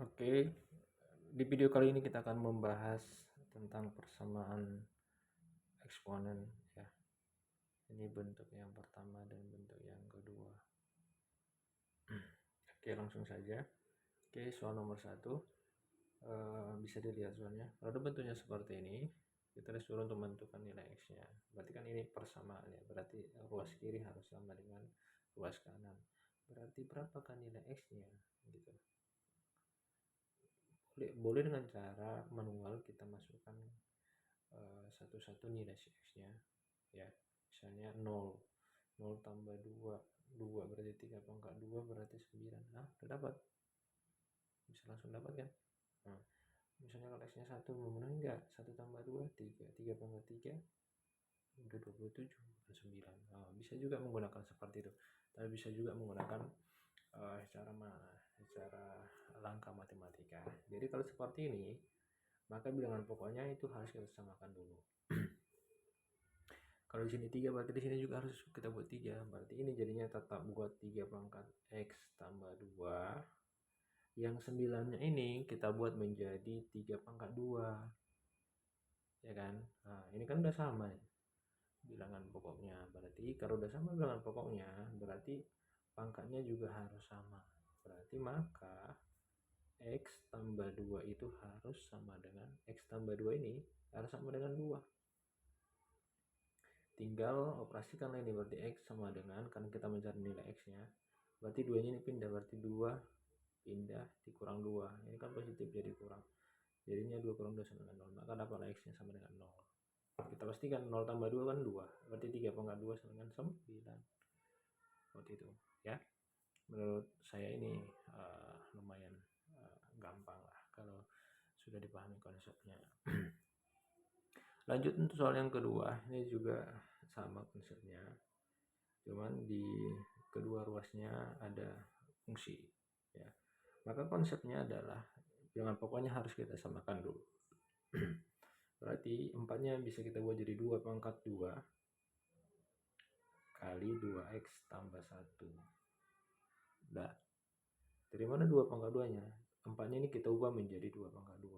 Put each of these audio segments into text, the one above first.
Oke, di video kali ini kita akan membahas tentang persamaan eksponen ya. Ini bentuk yang pertama dan bentuk yang kedua. Oke, langsung saja. Oke, soal nomor 1. Bisa dilihat soalnya. Kalau bentuknya seperti ini, kita disuruh untuk menentukan nilai X-nya. Berarti kan ini persamaan ya. Berarti ruas kiri harus sama dengan ruas kanan. Berarti berapakah nilai X-nya? Gitu. Boleh dengan cara manual kita masukkan satu-satu nilai X-nya ya, misalnya 0 tambah 2 berarti 3 pangkat 2 berarti 9. Nah, udah dapat, bisa langsung dapat kan. Nah, misalnya kalau X nya 1 memenuhi enggak, 1 tambah 2 3 pangkat 3 udah 27 bukan 9. Nah, bisa juga menggunakan seperti itu, tapi bisa juga menggunakan secara langkah matematika. Jadi kalau seperti ini, maka bilangan pokoknya itu harus kita samakan dulu. Kalau di sini 3 berarti di sini juga harus kita buat 3. Berarti ini jadinya tetap buat 3 pangkat X tambah 2. Yang 9-nya ini kita buat menjadi 3 pangkat 2. Ya kan? Nah, ini kan udah sama ya, bilangan pokoknya. Berarti kalau udah sama bilangan pokoknya, berarti pangkatnya juga harus sama. Berarti maka X tambah 2 itu harus sama dengan X tambah 2 ini harus sama dengan 2. Tinggal operasikan ini, berarti X sama dengan, kan kita mencari nilai X nya, berarti 2 nya ini pindah, berarti 2 pindah dikurang 2, ini kan positif jadi kurang, jadinya 2 kurang 2 sama dengan 0, maka dapatlah X nya sama dengan 0. Kita pastikan 0 tambah 2 kan 2, berarti 3 pangkat 2 sama dengan 9, seperti itu ya. Menurut saya ini lumayan gampang lah kalau sudah dipahami konsepnya. Lanjut untuk soal yang kedua, ini juga sama konsepnya, cuman di kedua ruasnya ada fungsi ya. Maka konsepnya adalah bilangan pokoknya harus kita samakan dulu. Berarti 4-nya bisa kita buat jadi 2 pangkat 2 kali 2x tambah 1. Nah, dari mana 2 pangkat 2-nya? 4-nya ini kita ubah menjadi 2 pangkat 2.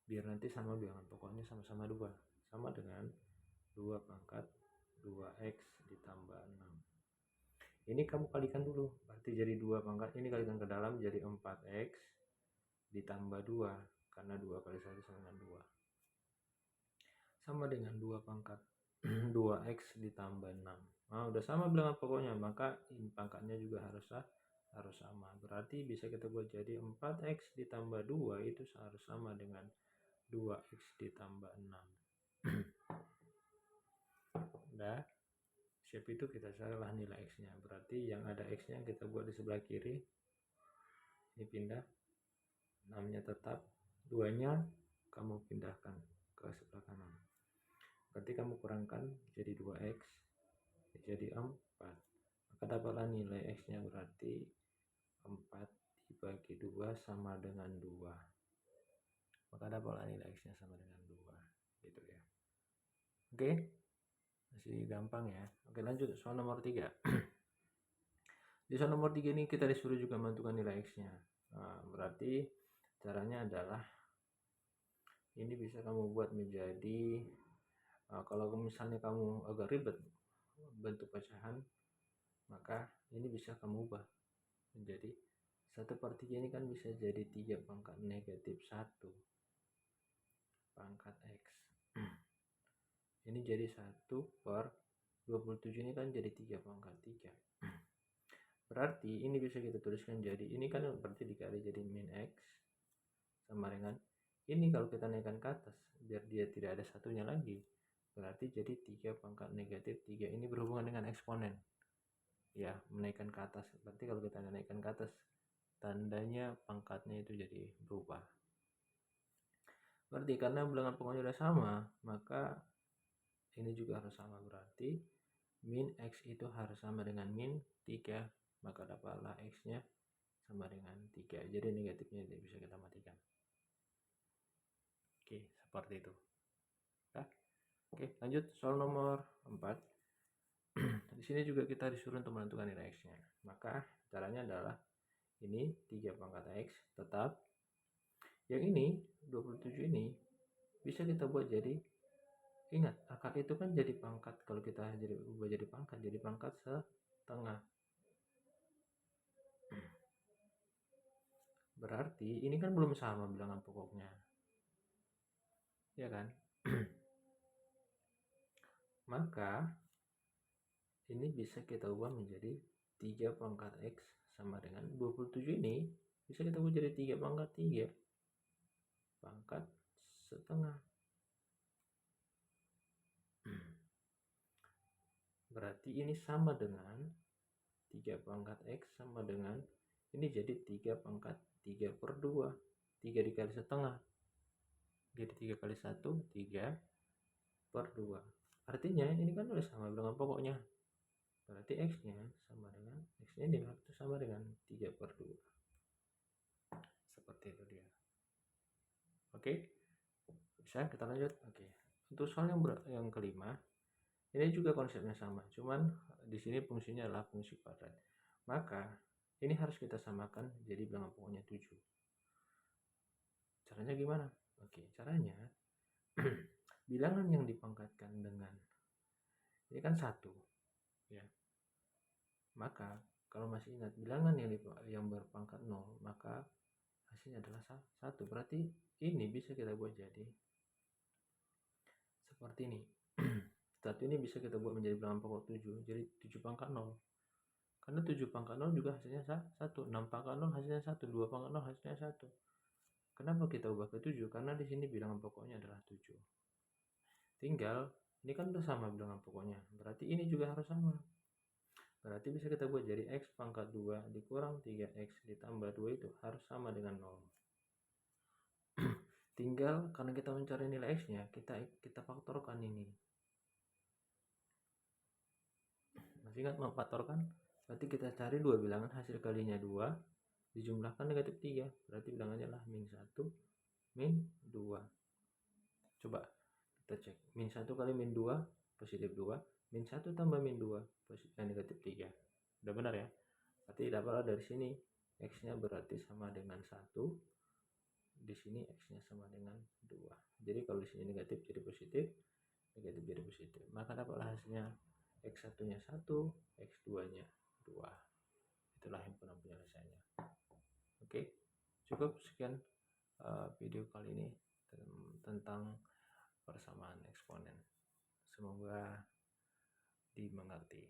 Biar nanti sama bilangan pokoknya sama-sama 2. Sama dengan 2 pangkat 2x ditambah 6. Ini kamu kalikan dulu, berarti jadi 2 pangkat ini kalikan ke dalam jadi 4x ditambah 2, karena 2 kali 1 sama dengan 2, sama dengan 2 pangkat 2x ditambah 6. Nah, udah sama bilangan pokoknya, maka ini pangkatnya juga harus sama. Berarti bisa kita buat jadi 4x ditambah 2 itu harus sama dengan 2x ditambah 6. Udah siap, itu kita carilah nilai X nya. Berarti yang ada X nya kita buat di sebelah kiri, ini pindah, 6 nya tetap, 2 nya kamu pindahkan ke sebelah kanan, berarti kamu kurangkan jadi 2x jadi 4, maka dapatlah nilai X nya, berarti 4 dibagi 2 sama dengan 2, maka dapatlah nilai X nya sama dengan 2, gitu ya. Oke, masih gampang ya. Oke, lanjut soal nomor 3. Di soal nomor 3 ini kita disuruh juga menentukan nilai X nya. Nah, berarti caranya adalah ini bisa kamu buat menjadi, kalau misalnya kamu agak ribet bentuk pecahan, maka ini bisa kamu ubah menjadi 1/3 ini kan bisa jadi 3 pangkat negatif 1 pangkat X. Ini jadi 1/27, ini kan jadi 3 pangkat 3. Berarti ini bisa kita tuliskan jadi, ini kan berarti dikali jadi min X sama dengan ini, kalau kita naikkan ke atas biar dia tidak ada satunya lagi, berarti jadi 3 pangkat negatif 3. Ini berhubungan dengan eksponen ya, menaikkan ke atas. Berarti kalau kita naikkan ke atas, tandanya pangkatnya itu jadi berubah. Berarti karena bilangan pokoknya udah sama, maka ini juga harus sama. Berarti min X itu harus sama dengan min 3, maka dapatlah X nya sama dengan 3. Jadi negatifnya bisa kita matikan. Oke, seperti itu. Nah, oke, lanjut soal nomor 4. Di sini juga kita disuruh untuk menentukan nilai X nya. Maka caranya adalah Ini 3 pangkat X tetap. Yang ini 27 ini bisa kita buat jadi, ingat akar itu kan jadi pangkat, kalau kita ubah jadi pangkat setengah. Berarti ini kan belum sama bilangan pokoknya, ya kan? Maka ini bisa kita ubah menjadi 3 pangkat X sama dengan 27 ini bisa kita ubah jadi 3 pangkat 3 pangkat setengah. Berarti ini sama dengan 3 pangkat X sama dengan, ini jadi 3 pangkat 3 per 2. 3 dikali setengah. Jadi 3 kali 1, 3 per 2. Artinya ini kan udah sama bilangan pokoknya. Berarti X-nya sama dengan, X-nya ini itu sama dengan 3 per 2. Seperti itu dia. Oke, bisa kita lanjut. Oke, untuk soal yang kelima, ini juga konsepnya sama, cuman di sini fungsinya adalah fungsi kuadrat. Maka ini harus kita samakan jadi bilangan pokoknya 7. Caranya gimana? Oke, caranya bilangan yang dipangkatkan dengan ini kan 1, ya. Maka kalau masih ingat bilangan yang berpangkat 0, maka hasilnya adalah 1. Berarti ini bisa kita buat jadi seperti ini. 1 ini bisa kita buat menjadi bilangan pokok 7, jadi 7 pangkat 0. Karena 7 pangkat 0 juga hasilnya 1, 6 pangkat 0 hasilnya 1, 2 pangkat 0 hasilnya 1. Kenapa kita ubah ke 7? Karena di sini bilangan pokoknya adalah 7. Tinggal ini kan udah sama bilangan pokoknya, berarti ini juga harus sama. Berarti bisa kita buat jadi X pangkat 2 dikurang 3X ditambah 2 itu harus sama dengan 0. Tinggal karena kita mencari nilai X-nya, kita faktorkan ini. Masih ingat memfaktorkan? Berarti kita cari dua bilangan, hasil kalinya 2 dijumlahkan negatif 3. Berarti bilangannya adalah min 1 min 2. Coba kita cek. Min 1 kali min 2 positif 2. Min 1 tambah min 2 negatif 3. Udah benar ya? Berarti dapatlah dari sini X-nya berarti sama dengan 1. Di sini X-nya sama dengan 2. Jadi kalau di sini negatif jadi positif, negatif jadi positif. Maka dapatlah hasilnya X1-nya 1, X2-nya 2. Itulah himpunan penyelesaiannya. Oke, cukup sekian video kali ini tentang persamaan eksponen. Semoga dimengerti.